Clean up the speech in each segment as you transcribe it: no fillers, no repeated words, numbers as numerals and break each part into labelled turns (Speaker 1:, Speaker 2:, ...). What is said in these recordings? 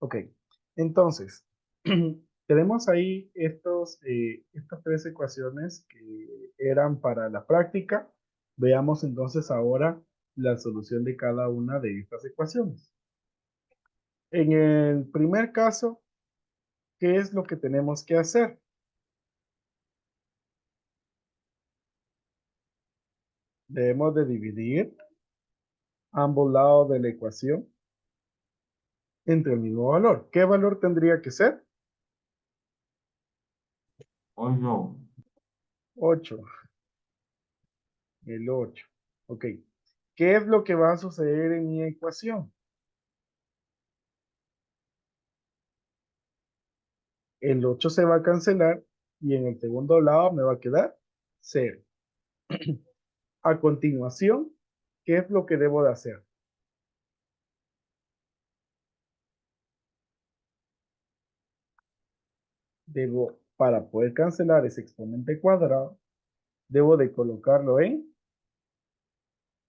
Speaker 1: Ok, entonces, tenemos ahí estas tres ecuaciones que eran para la práctica. Veamos entonces ahora la solución de cada una de estas ecuaciones. En el primer caso, ¿qué es lo que tenemos que hacer? Debemos de dividir ambos lados de la ecuación entre el mismo valor. ¿Qué valor tendría que ser?
Speaker 2: 8.
Speaker 1: 8. El 8. Ok. ¿Qué es lo que va a suceder en mi ecuación? El 8 se va a cancelar y en el segundo lado me va a quedar 0. A continuación, ¿qué es lo que debo de hacer? Para poder cancelar ese exponente cuadrado, debo de colocarlo en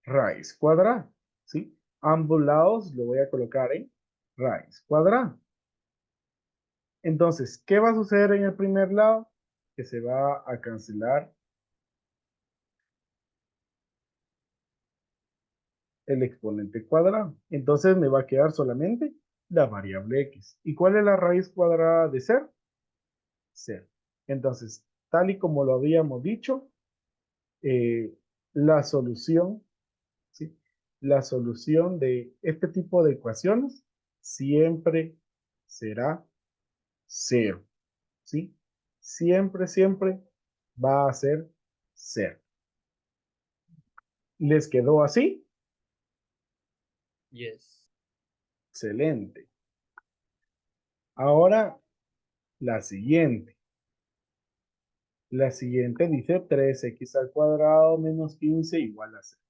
Speaker 1: raíz cuadrada, ¿sí? Ambos lados lo voy a colocar en raíz cuadrada. Entonces, ¿qué va a suceder en el primer lado? Que se va a cancelar el exponente cuadrado. Entonces me va a quedar solamente la variable x. ¿Y cuál es la raíz cuadrada de 0? 0. Entonces, tal y como lo habíamos dicho, eh, la solución, ¿sí? La solución de este tipo de ecuaciones siempre será 0, ¿sí? Siempre, siempre va a ser 0. ¿Les quedó así?
Speaker 3: Yes.
Speaker 1: Excelente. Ahora, la siguiente. La siguiente dice 3x al cuadrado menos 15 igual a 0.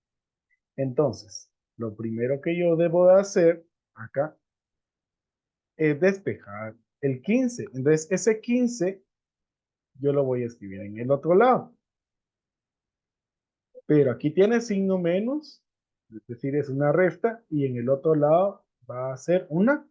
Speaker 1: Entonces, lo primero que yo debo de hacer acá es despejar el 15. Entonces, ese 15 yo lo voy a escribir en el otro lado. Pero aquí tiene signo menos, es decir, es una resta, y en el otro lado va a ser una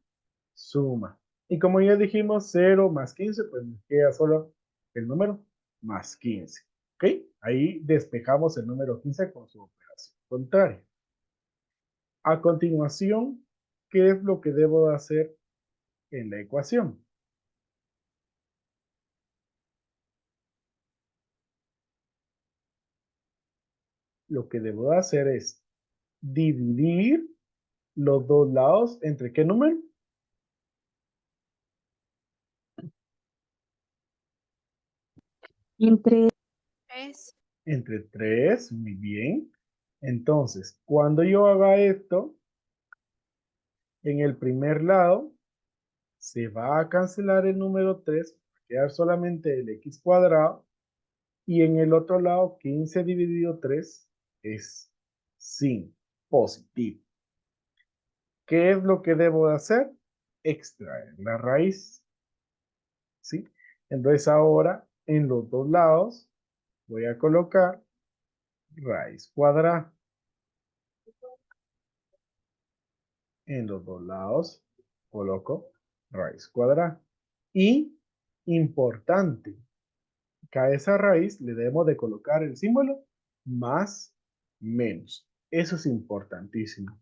Speaker 1: suma. Y como ya dijimos, 0 más 15, pues nos queda solo el número más 15. ¿Ok? Ahí despejamos el número 15 con su operación contraria. A continuación, ¿qué es lo que debo hacer en la ecuación? Lo que debo hacer es dividir los dos lados entre ¿qué número?
Speaker 4: Entre 3.
Speaker 1: Entre 3, muy bien. Entonces, cuando yo haga esto, en el primer lado se va a cancelar el número 3, va a quedar solamente el x cuadrado, y en el otro lado 15 dividido 3 es 5, positivo. ¿Qué es lo que debo de hacer? Extraer la raíz, ¿sí? Entonces ahora en los dos lados voy a colocar raíz cuadrada. En los dos lados coloco raíz cuadrada. Y, importante, que a esa raíz le debemos de colocar el símbolo más menos. Eso es importantísimo.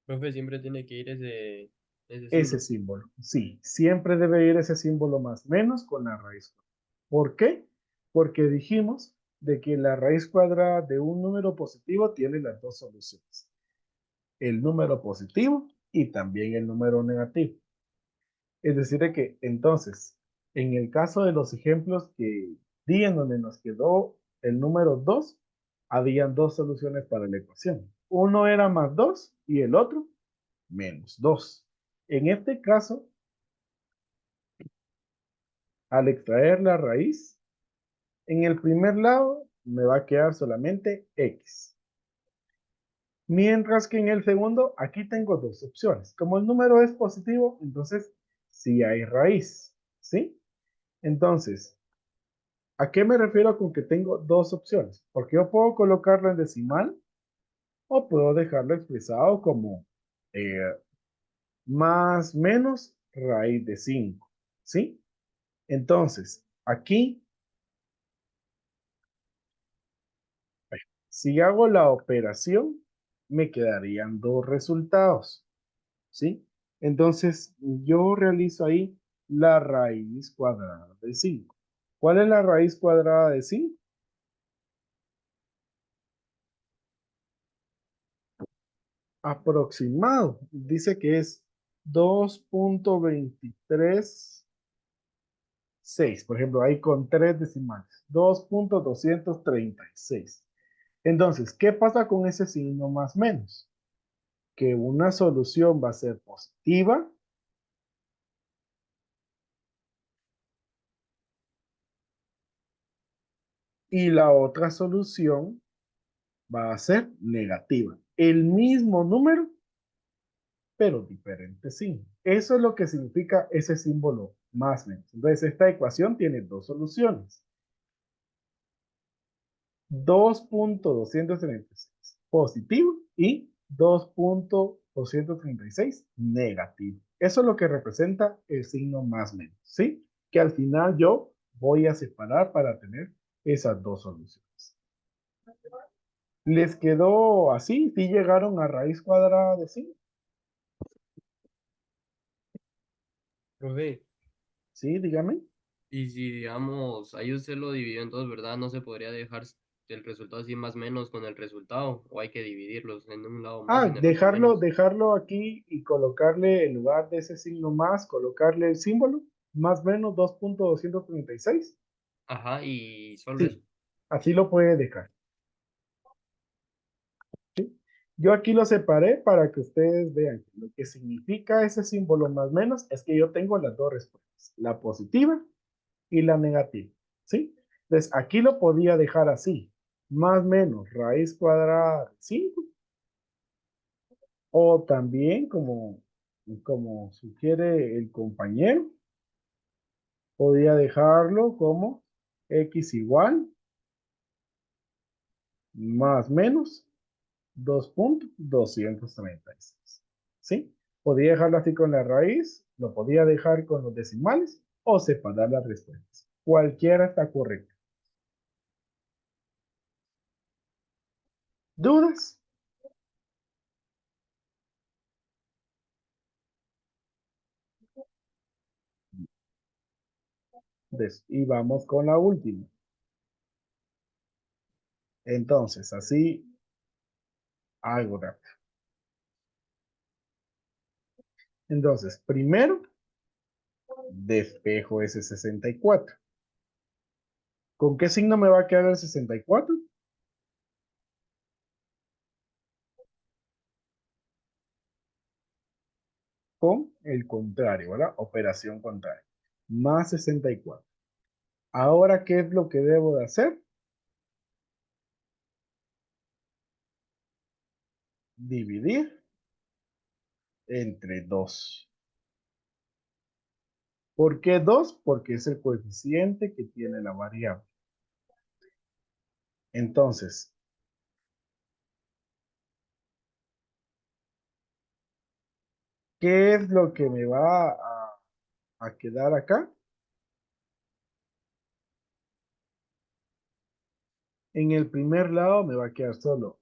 Speaker 3: Profe, siempre tiene que ir ese
Speaker 1: Ese
Speaker 3: símbolo.
Speaker 1: símbolo, sí, siempre debe ir ese símbolo más menos con la raíz. ¿Por qué? Porque dijimos de que la raíz cuadrada de un número positivo tiene las dos soluciones. El número positivo y también el número negativo. Es decir, de que entonces, en el caso de los ejemplos que di en donde nos quedó el número 2, habían dos soluciones para la ecuación. Uno era más 2 y el otro menos 2. En este caso, al extraer la raíz, en el primer lado me va a quedar solamente x. Mientras que en el segundo, aquí tengo dos opciones. Como el número es positivo, entonces sí hay raíz, ¿sí? Entonces, ¿a qué me refiero con que tengo dos opciones? Porque yo puedo colocarlo en decimal o puedo dejarlo expresado como más menos raíz de 5, ¿sí? Entonces, aquí, si hago la operación, me quedarían dos resultados, ¿sí? Entonces, yo realizo ahí la raíz cuadrada de 5. ¿Cuál es la raíz cuadrada de 5? Aproximado. Dice que es 2.236. Por ejemplo, ahí con tres decimales. 2.236. Entonces, ¿qué pasa con ese signo más menos? Que una solución va a ser positiva y la otra solución va a ser negativa. El mismo número, pero diferente signo. Eso es lo que significa ese símbolo más menos. Entonces, esta ecuación tiene dos soluciones. 2.236 positivo y 2.236 negativo. Eso es lo que representa el signo más menos, ¿sí? Que al final yo voy a separar para tener esas dos soluciones. ¿Les quedó así? ¿Sí llegaron a raíz cuadrada de 5?
Speaker 3: Profe,
Speaker 1: Sí, dígame.
Speaker 3: y si digamos, ahí usted lo dividió en dos, ¿verdad? ¿No se podría dejar el resultado así más menos con el resultado? ¿O hay que dividirlos en un lado más y
Speaker 1: Ah,
Speaker 3: en el otro menos?
Speaker 1: dejarlo aquí y colocarle en lugar de ese signo más, colocarle el símbolo, más menos 2.236.
Speaker 3: Ajá, y solo eso.
Speaker 1: Sí, así lo puede dejar. ¿Sí? Yo aquí lo separé para que ustedes vean lo que significa ese símbolo más menos es que yo tengo las dos respuestas, la positiva y la negativa. ¿Sí? Entonces aquí lo podía dejar así, más menos raíz cuadrada de 5 o también como sugiere el compañero, podía dejarlo como x igual más menos 2.236. ¿Sí? Podía dejarlo así con la raíz, lo podía dejar con los decimales o separar las respuestas. Cualquiera está correcto. ¿Dudas? Y vamos con la última. Entonces, así algo rápido. Entonces, primero, despejo ese 64. ¿Con qué signo me va a quedar el 64? Con el contrario, ¿verdad? Operación contraria. Más 64. Ahora, ¿qué es lo que debo de hacer? Dividir entre 2. ¿Por qué 2? Porque es el coeficiente que tiene la variable. Entonces, ¿qué es lo que me va a quedar acá? En el primer lado me va a quedar solo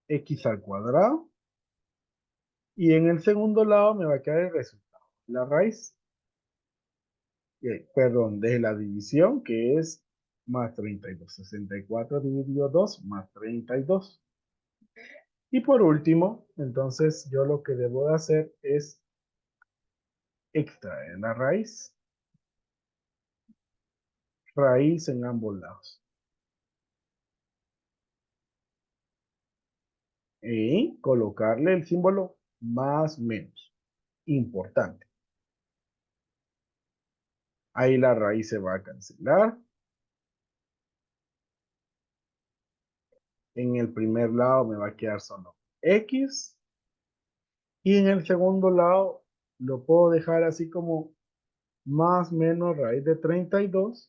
Speaker 1: x al cuadrado y en el segundo lado me va a quedar el resultado, la raíz, perdón, de la división que es más 32. 64 dividido 2 más 32. Y por último, entonces yo lo que debo de hacer es extraer la raíz en ambos lados. Y colocarle el símbolo más menos. Importante. Ahí la raíz se va a cancelar. En el primer lado me va a quedar solo X. Y en el segundo lado lo puedo dejar así como más menos raíz de 32.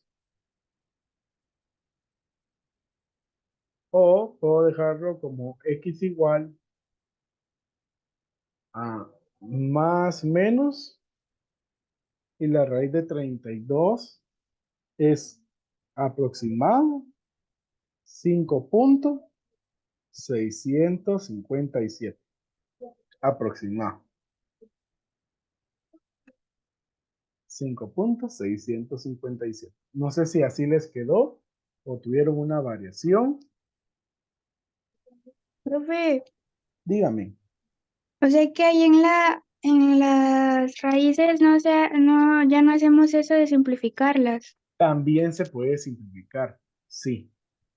Speaker 1: O puedo dejarlo como X igual a más menos y la raíz de 32 es aproximado 5.657. Aproximado. 5.657. No sé si así les quedó o tuvieron una variación.
Speaker 4: Profe,
Speaker 1: Dígame.
Speaker 4: o sea que ahí en las raíces ya no hacemos eso de simplificarlas.
Speaker 1: También se puede simplificar. Sí.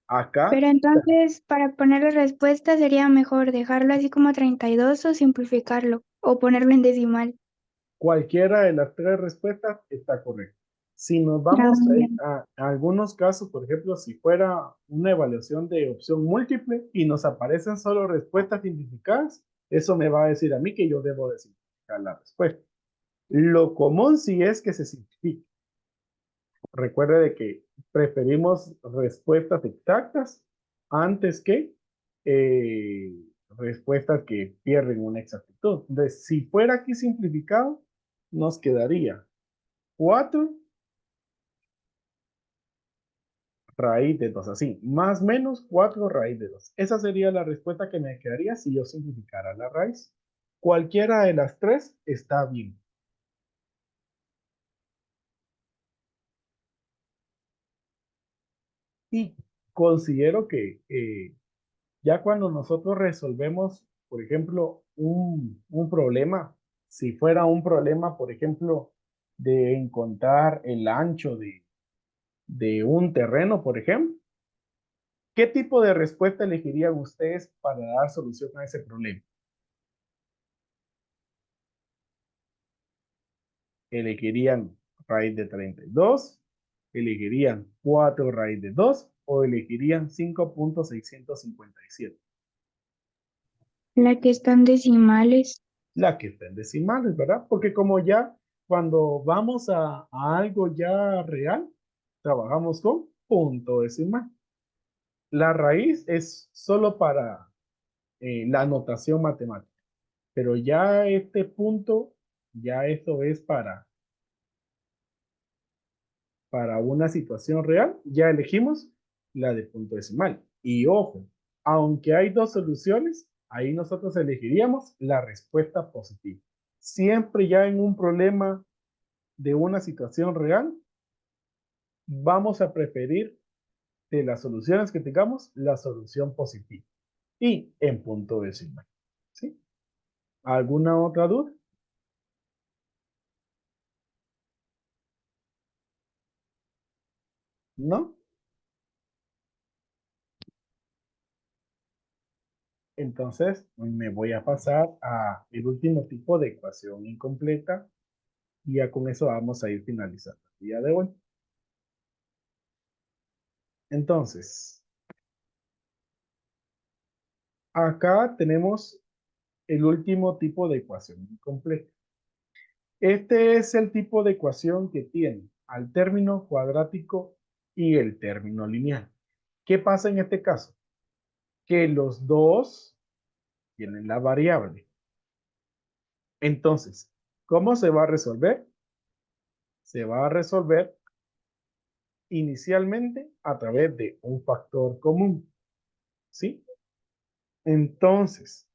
Speaker 1: Acá,
Speaker 4: Pero entonces, para poner la respuesta sería mejor dejarlo así como 32 o simplificarlo o ponerlo en decimal.
Speaker 1: cualquiera de las tres respuestas está correcta. Si nos
Speaker 4: Ah,
Speaker 1: vamos
Speaker 4: ya.
Speaker 1: a algunos casos, por ejemplo, si fuera una evaluación de opción múltiple y nos aparecen solo respuestas simplificadas, eso me va a decir a mí que yo debo de simplificar la respuesta. Lo común sí es que se simplifique. Recuerde de que preferimos respuestas exactas antes que eh, respuestas que pierden una exactitud. Entonces, si fuera aquí simplificado, nos quedaría 4 raíz de 2, así, más menos 4 raíz de 2. Esa sería la respuesta que me quedaría si yo simplificara la raíz. Cualquiera de las tres está bien. Y considero que ya cuando nosotros resolvemos, por ejemplo, un problema, si fuera un problema, por ejemplo, de encontrar el ancho de un terreno, por ejemplo, ¿qué tipo de respuesta elegirían ustedes para dar solución a ese problema? ¿Elegirían raíz de 32? ¿Elegirían 4 raíz de 2? ¿O elegirían 5.657?
Speaker 4: La que están decimales.
Speaker 1: La que está en decimales, ¿verdad? Porque como ya cuando vamos a algo ya real, trabajamos con punto decimal. La raíz es solo para la notación matemática, pero ya este punto, ya esto es para una situación real, ya elegimos la de punto decimal. Y ojo, aunque hay dos soluciones, ahí nosotros elegiríamos la respuesta positiva. Siempre ya en un problema de una situación real, vamos a preferir de las soluciones que tengamos la solución positiva y en punto decimal. ¿Sí? ¿Alguna otra duda? ¿No? Entonces me voy a pasar a el último tipo de ecuación incompleta y ya con eso vamos a ir finalizando el día de hoy. Entonces, acá tenemos el último tipo de ecuación incompleta. Este es el tipo de ecuación que tiene al término cuadrático y el término lineal. ¿Qué pasa en este caso? Que los dos tienen la variable. Entonces, ¿cómo se va a resolver? Se va a resolver inicialmente a través de un factor común. ¿Sí? Entonces,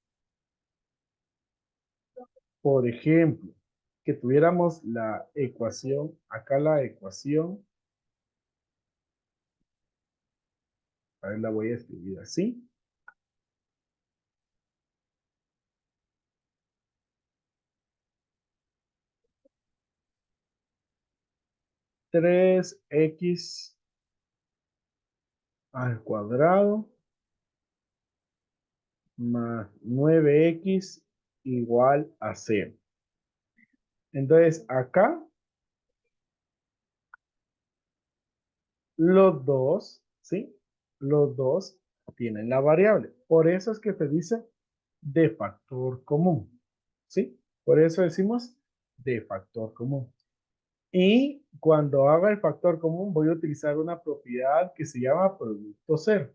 Speaker 1: por ejemplo, que tuviéramos la ecuación, acá la ecuación, a ver, la voy a escribir así. 3x al cuadrado más 9x igual a 0. Entonces, acá los dos, ¿sí? Los dos tienen la variable. Por eso es que te dice de factor común, ¿sí? Por eso decimos de factor común. Y cuando haga el factor común voy a utilizar una propiedad que se llama producto cero.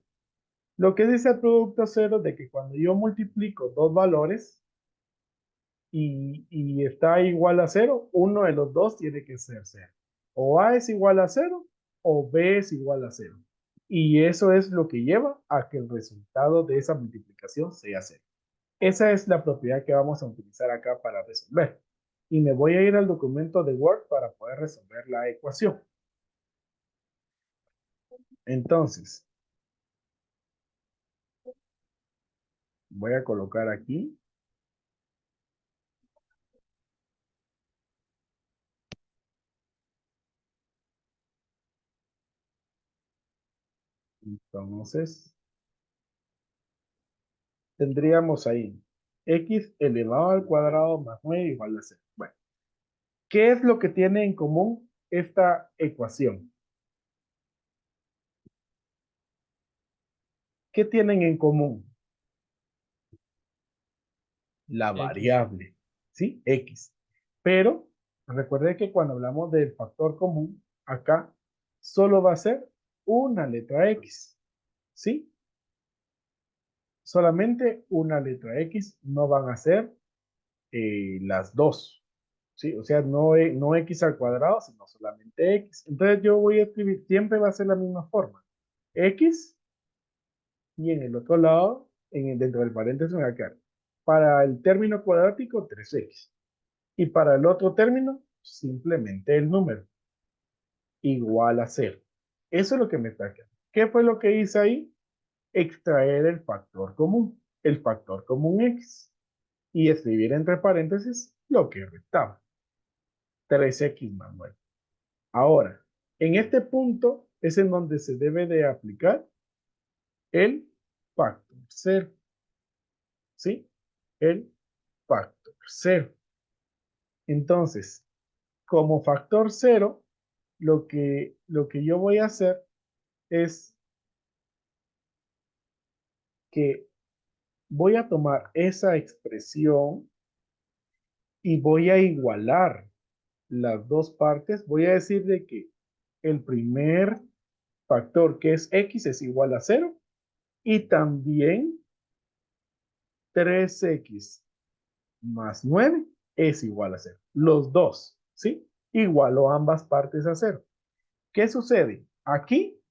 Speaker 1: Lo que dice el producto cero de que cuando yo multiplico dos valores, y está igual a 0, uno de los dos tiene que ser 0. O A es igual a 0 o B es igual a 0. Y eso es lo que lleva a que el resultado de esa multiplicación sea 0. Esa es la propiedad que vamos a utilizar acá para resolver. Y me voy a ir al documento de Word para poder resolver la ecuación. Entonces, voy a colocar aquí. Entonces, tendríamos ahí x elevado al cuadrado más 9 igual a 0. Bueno, ¿qué es lo que tiene en común esta ecuación? ¿Qué tienen en común? La
Speaker 3: X.
Speaker 1: variable, ¿sí? X. Pero recuerde que cuando hablamos del factor común, acá solo va a ser una letra X, ¿sí? Solamente una letra X, no van a ser las dos, ¿sí? O sea, no X al cuadrado, sino solamente X. Entonces yo voy a escribir, siempre va a ser la misma forma. X y en el otro lado, dentro del paréntesis me va a quedar. Para el término cuadrático, 3x. Y para el otro término, simplemente el número. Igual a 0. Eso es lo que me está quedando. ¿Qué fue lo que hice ahí? Extraer el factor común. El factor común x. Y escribir entre paréntesis lo que restaba. 3x más 9. Ahora, en este punto es en donde se debe de aplicar el factor 0. ¿Sí? El factor 0. Entonces, como factor 0, lo que yo voy a hacer es que voy a tomar esa expresión y voy a igualar las dos partes. Voy a decir de que el primer factor, que es x, es igual a 0 y también 3x más 9 es igual a 0. Los dos, ¿sí? Igualo ambas partes a 0. ¿Qué sucede? Aquí,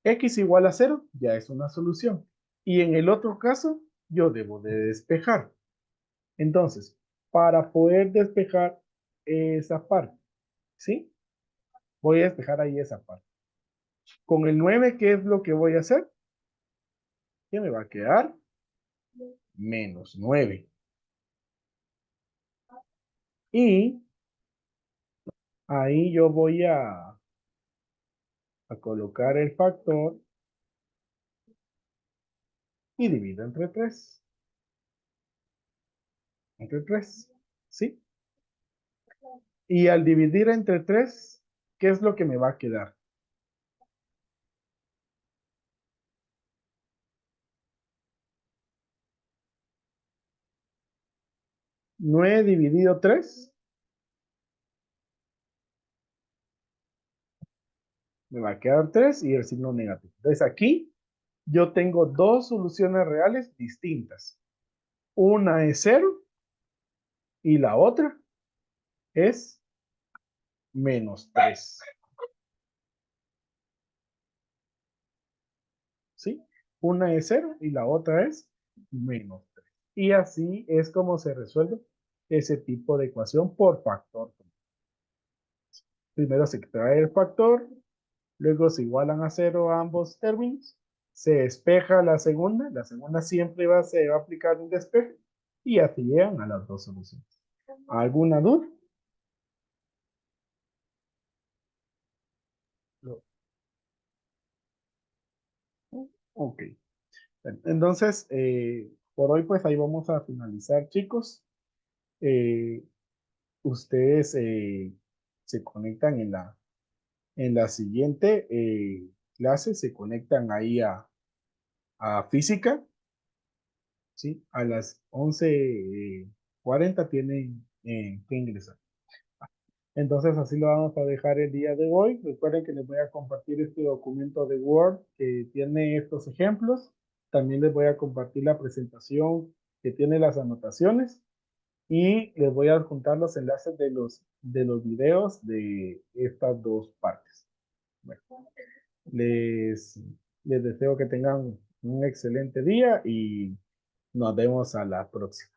Speaker 1: x igual a 0 ya es una solución. Y en el otro caso, yo debo de despejar. Entonces, para poder despejar esa parte, ¿sí? Voy a despejar ahí esa parte. Con el 9, ¿qué es lo que voy a hacer? ¿Qué me va a quedar? Menos 9. Y ahí yo voy a colocar el factor y divido entre 3. Entre 3, ¿sí? Y al dividir entre 3, ¿qué es lo que me va a quedar? 9 dividido 3, me va a quedar 3 y el signo negativo. Entonces aquí yo tengo dos soluciones reales distintas. Una es 0 y la otra es menos 3. ¿Sí? Una es 0 y la otra es menos 3. Y así es como se resuelve ese tipo de ecuación por factor. Primero se extrae el factor, luego se igualan a 0 ambos términos, se despeja la segunda siempre se va a aplicar un despeje y así llegan a las dos soluciones. ¿Alguna duda? No. Ok. Entonces, por hoy pues ahí vamos a finalizar, chicos. Eh, ustedes se conectan en la siguiente clase, se conectan ahí a física, ¿sí? A las 11:40 tienen que ingresar. Entonces así lo vamos a dejar el día de hoy. Recuerden que les voy a compartir este documento de Word que tiene estos ejemplos. También les voy a compartir la presentación que tiene las anotaciones y les voy a adjuntar los enlaces de los videos de estas dos partes. Bueno, les, les deseo que tengan un excelente día y nos vemos a la próxima.